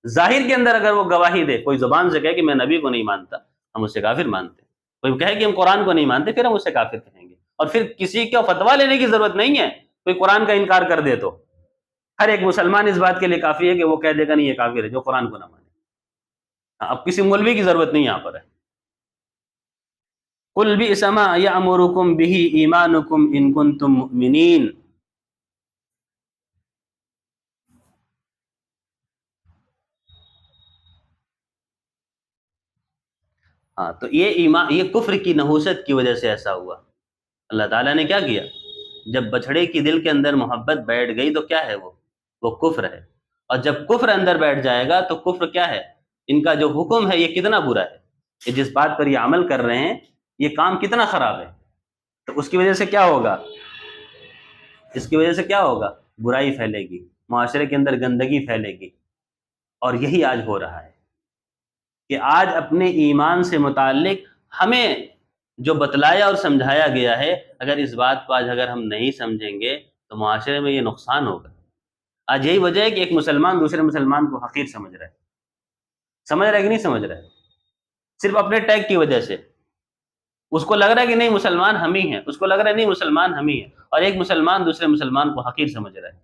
A: ظاہر کے اندر اگر وہ گواہی دے، کوئی زبان سے کہے کہ میں نبی کو نہیں مانتا، ہم اسے کافر مانتے، کوئی کہے کہ ہم قرآن کو نہیں مانتے، پھر ہم اسے کافر کہیں گے۔ اور پھر کسی کو فتویٰ لینے کی ضرورت نہیں ہے، کوئی قرآن کا انکار کر دے تو ہر ایک مسلمان اس بات کے لیے کافی ہے کہ وہ کہہ دے گا نہیں یہ کافر ہے جو قرآن کو نہ مانے۔ اب کسی مولوی کی ضرورت نہیں یہاں پر ہے۔ قُلْ بِئْسَ مَا يَأْمُرُكُمْ بِهِ إِيمَانُكُمْ إِن كُنتُم مُؤْمِنِينَ۔ ہاں تو یہ کفر کی نحوست کی وجہ سے ایسا ہوا۔ اللہ تعالیٰ نے کیا کیا؟ جب بچڑے کی دل کے اندر محبت بیٹھ گئی تو کیا ہے وہ کفر ہے، اور جب کفر اندر بیٹھ جائے گا تو کفر کیا ہے؟ ان کا جو حکم ہے یہ کتنا برا ہے، یہ جس بات پر یہ عمل کر رہے ہیں یہ کام کتنا خراب ہے، تو اس کی وجہ سے کیا ہوگا؟ اس کی وجہ سے کیا ہوگا؟ برائی پھیلے گی، معاشرے کے اندر گندگی پھیلے گی، اور یہی آج ہو رہا ہے کہ آج اپنے ایمان سے متعلق ہمیں جو بتلایا اور سمجھایا گیا ہے، اگر اس بات کو آج اگر ہم نہیں سمجھیں گے تو معاشرے میں یہ نقصان ہوگا۔ آج یہی وجہ ہے کہ ایک مسلمان دوسرے مسلمان کو حقیر سمجھ رہا ہے کہ نہیں سمجھ رہا ہے؟ صرف اپنے ٹیگ کی وجہ سے اس کو لگ رہا ہے کہ نہیں مسلمان ہم ہی ہیں، اس کو لگ رہا ہے نہیں مسلمان ہم ہی ہیں، اور ایک مسلمان دوسرے مسلمان کو حقیر سمجھ رہا ہے،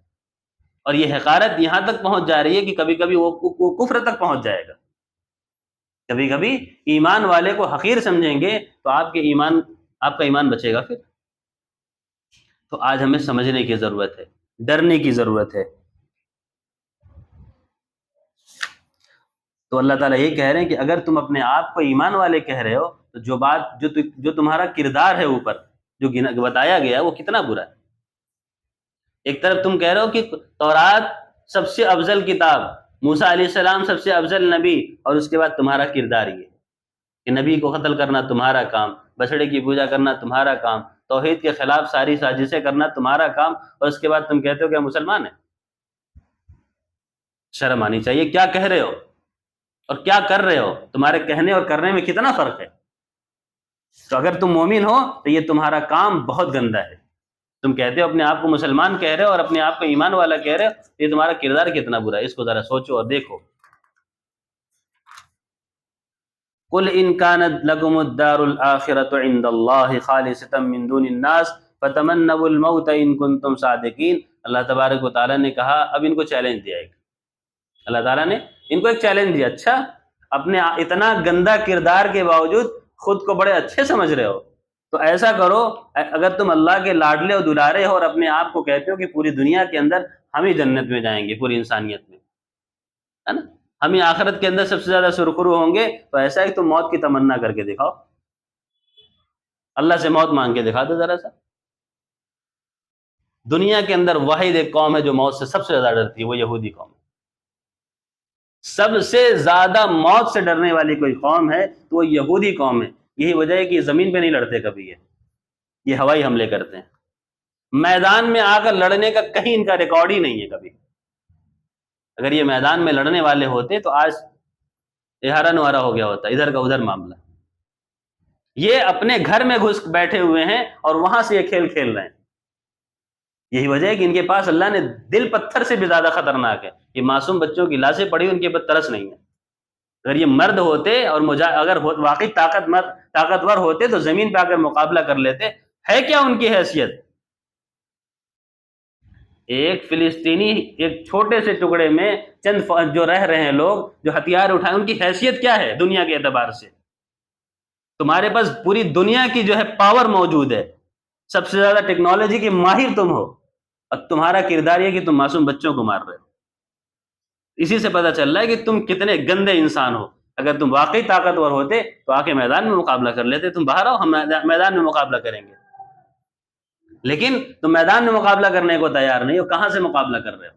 A: اور یہ حقارت یہاں تک پہنچ جا رہی ہے کہ کبھی کبھی وہ کفر تک پہنچ جائے گا۔ کبھی کبھی ایمان والے کو حقیر سمجھیں گے تو آپ کا ایمان بچے گا۔ پھر تو آج ہمیں سمجھنے کی ضرورت ہے، ڈرنے کی ضرورت ہے۔ تو اللہ تعالیٰ یہ کہہ رہے ہیں کہ اگر تم اپنے آپ کو ایمان والے کہہ رہے ہو تو جو تمہارا کردار ہے اوپر جو بتایا گیا ہے وہ کتنا برا ہے۔ ایک طرف تم کہہ رہے ہو کہ تورات سب سے افضل کتاب، موسیٰ علیہ السلام سب سے افضل نبی، اور اس کے بعد تمہارا کردار یہ کہ نبی کو قتل کرنا تمہارا کام، بچڑے کی پوجا کرنا تمہارا کام، توحید کے خلاف ساری سازشیں کرنا تمہارا کام، اور اس کے بعد تم کہتے ہو کہ ہم مسلمان ہیں۔ شرم آنی چاہیے، کیا کہہ رہے ہو اور کیا کر رہے ہو، تمہارے کہنے اور کرنے میں کتنا فرق ہے۔ تو اگر تم مومن ہو تو یہ تمہارا کام بہت گندا ہے، تم کہتے ہو اپنے آپ کو مسلمان کہہ رہے ہو اور اپنے آپ کو ایمان والا کہہ رہے ہو، یہ تمہارا کردار کتنا برا ہے، اس کو ذرا سوچو اور دیکھو۔ قل ان كانت لكم الدار الآخرة عند الله خالصة من دون الناس فتمنوا الموت ان كنتم صادقين۔ اللہ تبارک و تعالیٰ نے کہا، اب ان کو چیلنج دیا ایک، اللہ تعالیٰ نے ان کو ایک چیلنج دیا، اچھا اپنے اتنا گندا کردار کے باوجود خود کو بڑے اچھے سمجھ رہے ہو، تو ایسا کرو، اگر تم اللہ کے لاڈلے اور دلارے ہو اور اپنے آپ کو کہتے ہو کہ پوری دنیا کے اندر ہم ہی جنت میں جائیں گے، پوری انسانیت میں، ہے نا، ہم ہی آخرت کے اندر سب سے زیادہ سرخرو ہوں گے، تو ایسا ہی تم موت کی تمنا کر کے دکھاؤ، اللہ سے موت مانگ کے دکھا دو ذرا سا. دنیا کے اندر واحد ایک قوم ہے جو موت سے سب سے زیادہ ڈرتی ہے، وہ یہودی قوم ہے. سب سے زیادہ موت سے ڈرنے والی کوئی قوم ہے تو وہ یہودی قوم ہے. یہی وجہ ہے کہ یہ زمین پہ نہیں لڑتے کبھی، یہ ہوائی حملے کرتے ہیں. میدان میں آ کر لڑنے کا کہیں ان کا ریکارڈ ہی نہیں ہے کبھی. اگر یہ میدان میں لڑنے والے ہوتے تو آج احارہ نوارہ ہو گیا ہوتا، ادھر کا ادھر معاملہ. یہ اپنے گھر میں گھس بیٹھے ہوئے ہیں اور وہاں سے یہ کھیل کھیل رہے ہیں. یہی وجہ ہے کہ ان کے پاس اللہ نے دل پتھر سے بھی زیادہ خطرناک ہے. یہ معصوم بچوں کی لاشیں پڑی، ان کے اوپر ترس نہیں ہے. اگر یہ مرد ہوتے اور اگر واقعی طاقتور ہوتے تو زمین پہ آ کر مقابلہ کر لیتے. ہے کیا ان کی حیثیت؟ ایک فلسطینی ایک چھوٹے سے ٹکڑے میں چند جو رہ رہے ہیں لوگ جو ہتھیار اٹھائے، ان کی حیثیت کیا ہے دنیا کے اعتبار سے؟ تمہارے پاس پوری دنیا کی جو ہے پاور موجود ہے، سب سے زیادہ ٹیکنالوجی کے ماہر تم ہو، اور تمہارا کردار یہ کہ تم معصوم بچوں کو مار رہے ہو. اسی سے پتہ چل رہا ہے کہ تم کتنے گندے انسان ہو. اگر تم واقعی طاقتور ہوتے تو آ کے میدان میں مقابلہ کر لیتے. تم باہر آؤ، ہم میدان میں مقابلہ کریں گے. لیکن تم میدان میں مقابلہ کرنے کو تیار نہیں ہو. کہاں سے مقابلہ کر رہے ہو؟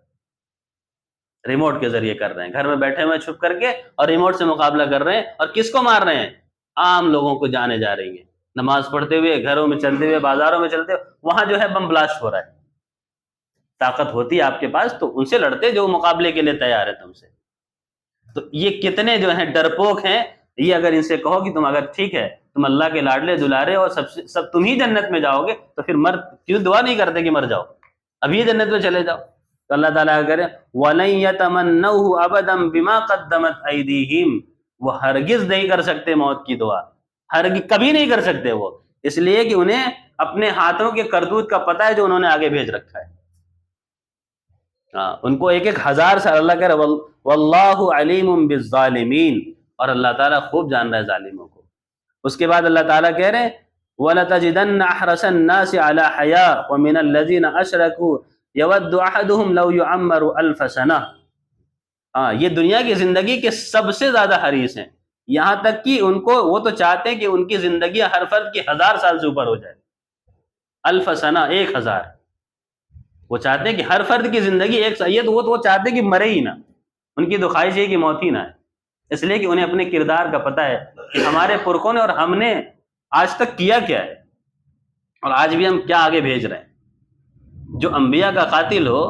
A: ریموٹ کے ذریعے کر رہے ہیں، گھر میں بیٹھے ہوئے چھپ کر کے، اور ریموٹ سے مقابلہ کر رہے ہیں. اور کس کو مار رہے ہیں؟ عام لوگوں کو جانے جا رہی ہیں. نماز پڑھتے ہوئے، گھروں میں چلتے ہوئے، بازاروں میں چلتے ہوئے، وہاں جو ہے بم بلاسٹ ہو رہا ہے. طاقت ہوتی ہے آپ کے پاس تو ان سے لڑتے جو مقابلے کے لیے تیار ہے تم سے. تو یہ کتنے جو ہیں ڈرپوک ہیں. یہ اگر ان سے کہو کہ تم اگر ٹھیک ہے تم اللہ کے لاڈلے دلارے اور سب تم ہی جنت میں جاؤ گے، تو پھر کیوں دعا نہیں کرتے کہ مر جاؤ، ابھی جنت میں چلے جاؤ. تو اللہ تعالیٰ کرے وَلَن يَتَمَنَّوْهُ أَبَدًا بِمَا قَدَّمَتْ أَيْدِيهِمْ، وہ ہرگز نہیں کر سکتے موت کی دعا، ہرگز کبھی نہیں کر سکتے وہ، اس لیے کہ انہیں اپنے ہاتھوں کے کرتوت کا پتہ ہے جو انہوں نے آگے بھیج رکھا ہے. ان کو ایک ہزار سال. اللہ کہہ رہا واللہ علیم بالظالمین، اور اللہ تعالیٰ خوب جان رہا ہے ظالموں کو. اس کے بعد اللہ تعالیٰ کہہ رہے وَلَتَجِدَنَّ أَحْرَصَ النَّاسِ عَلَى حَيَاءٍ وَمِنَ الَّذِينَ أَشْرَكُوا يَوَدُّ أَحَدُهُمْ لَوْ يُعَمَّرُ أَلْفَ سَنَةٍ. یہ دنیا کی زندگی کے سب سے زیادہ حریص ہیں، یہاں تک کہ وہ تو چاہتے ہیں کہ ان کی زندگی ہر فرد کی 1000 سال سے اوپر ہو جائے. الف سنہ 1000. وہ چاہتے ہیں کہ ہر فرد کی زندگی ایک سید، وہ چاہتے ہیں کہ مرے ہی نہ. ان کی تو خواہش ہے کہ موت ہی نہ ہے، اس لیے کہ انہیں اپنے کردار کا پتہ ہے کہ ہمارے پرکھوں نے اور ہم نے آج تک کیا کیا ہے، اور آج بھی ہم کیا آگے بھیج رہے ہیں. جو انبیاء کا قاتل ہو،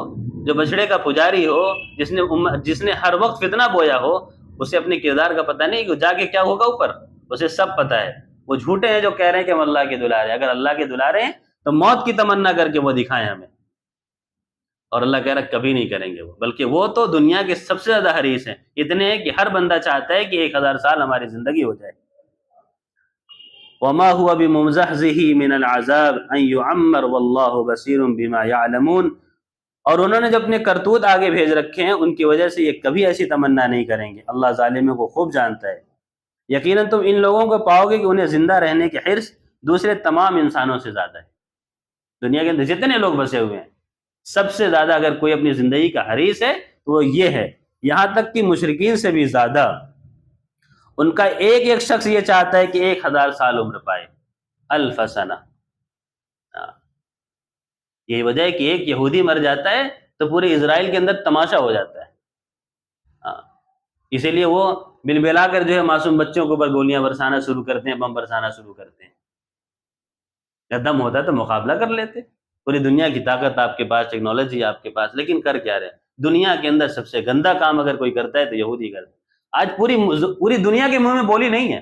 A: جو بچڑے کا پجاری ہو، جس نے ہر وقت فتنہ بویا ہو، اسے اپنے کردار کا پتہ نہیں کہ جا کے کیا ہوگا اوپر، اسے سب پتہ ہے. وہ جھوٹے ہیں جو کہہ رہے ہیں کہ ہم اللہ کے دلارے. اگر اللہ کے دلارے ہیں تو موت کی تمنا کر کے وہ دکھائیں ہمیں. اور اللہ کہہ رہا کبھی نہیں کریں گے وہ، بلکہ وہ تو دنیا کے سب سے زیادہ حریص ہیں. اتنے ہیں کہ ہر بندہ چاہتا ہے کہ 1000 سال ہماری زندگی ہو جائے. وما هو بمزحزحه من العذاب ان يعمر والله بصير بما يعلمون. اور انہوں نے جو اپنے کرتوت آگے بھیج رکھے ہیں ان کی وجہ سے یہ کبھی ایسی تمنا نہیں کریں گے. اللہ ظالموں کو خوب جانتا ہے. یقیناً تم ان لوگوں کو پاؤ گے کہ انہیں زندہ رہنے کی حرص دوسرے تمام انسانوں سے زیادہ ہے. دنیا کے اندر جتنے لوگ بسے ہوئے ہیں سب سے زیادہ اگر کوئی اپنی زندگی کا حریص ہے تو وہ یہ ہے. یہاں تک کہ مشرکین سے بھی زیادہ ان کا ایک ایک شخص یہ چاہتا ہے کہ 1000 سال عمر پائے. الف سنہ. یہی وجہ ہے کہ ایک یہودی مر جاتا ہے تو پورے اسرائیل کے اندر تماشا ہو جاتا ہے. اسی لیے وہ بلبلا کر جو ہے معصوم بچوں کے اوپر گولیاں برسانا شروع کرتے ہیں، بم برسانا شروع کرتے ہیں. جب دم ہوتا ہے تو مقابلہ کر لیتے. پوری دنیا کی طاقت آپ کے پاس، ٹیکنالوجی آپ کے پاس، لیکن کر کیا رہے؟ دنیا کے اندر سب سے گندا کام اگر کوئی کرتا ہے تو یہودی کرتا ہے. آج پوری دنیا کے منہ میں بولی نہیں ہے.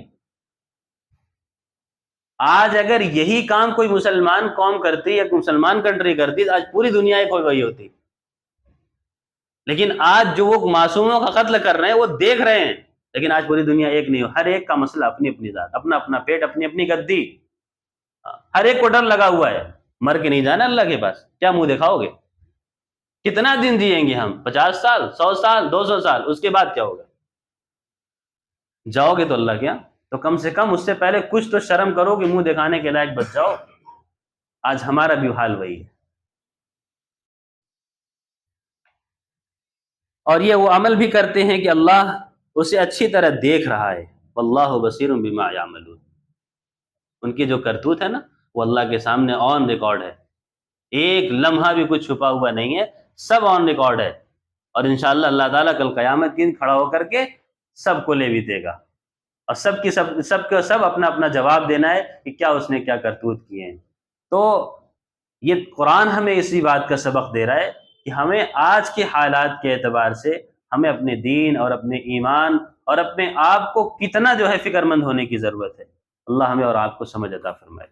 A: آج اگر یہی کام کوئی مسلمان قوم کرتی یا مسلمان کنٹری کرتی تو آج پوری دنیا ایک ہو گئی ہوتی. لیکن آج جو وہ معصوموں کا قتل کر رہے ہیں وہ دیکھ رہے ہیں، لیکن آج پوری دنیا ایک نہیں ہو. ہر ایک کا مسئلہ اپنی اپنی ذات، اپنا اپنا پیٹ، اپنی اپنی گدی. ہر ایک کو ڈر لگا ہوا ہے. مر کے نہیں جانا اللہ کے پاس. کیا منہ دکھاؤ گے؟ کتنا دن جئیں گے ہم؟ 50 سال، 100 سال، 200 سال؟ اس کے بعد کیا ہوگا؟ جاؤ گے تو اللہ کیا، تو کم سے کم اس سے پہلے کچھ تو شرم کرو کہ منہ دکھانے کے لائق بچ جاؤ. آج ہمارا بھی حال وہی ہے. اور یہ وہ عمل بھی کرتے ہیں کہ اللہ اسے اچھی طرح دیکھ رہا ہے. واللہ بصیر بما یعملون. ان کی جو کرتوت ہے نا وہ اللہ کے سامنے آن ریکارڈ ہے، ایک لمحہ بھی کچھ چھپا ہوا نہیں ہے، سب آن ریکارڈ ہے، اور انشاءاللہ اللہ تعالیٰ کل قیامت کے دن کھڑا ہو کر کے سب کو لے بھی دے گا، اور سب کو اپنا اپنا جواب دینا ہے کہ کیا اس نے کیا کرتوت کیے ہیں۔ تو یہ قرآن ہمیں اسی بات کا سبق دے رہا ہے کہ ہمیں آج کے حالات کے اعتبار سے ہمیں اپنے دین اور اپنے ایمان اور اپنے آپ کو کتنا جو ہے فکر مند ہونے کی ضرورت ہے۔ اللہ ہمیں اور آپ کو سمجھ عطا فرمائے۔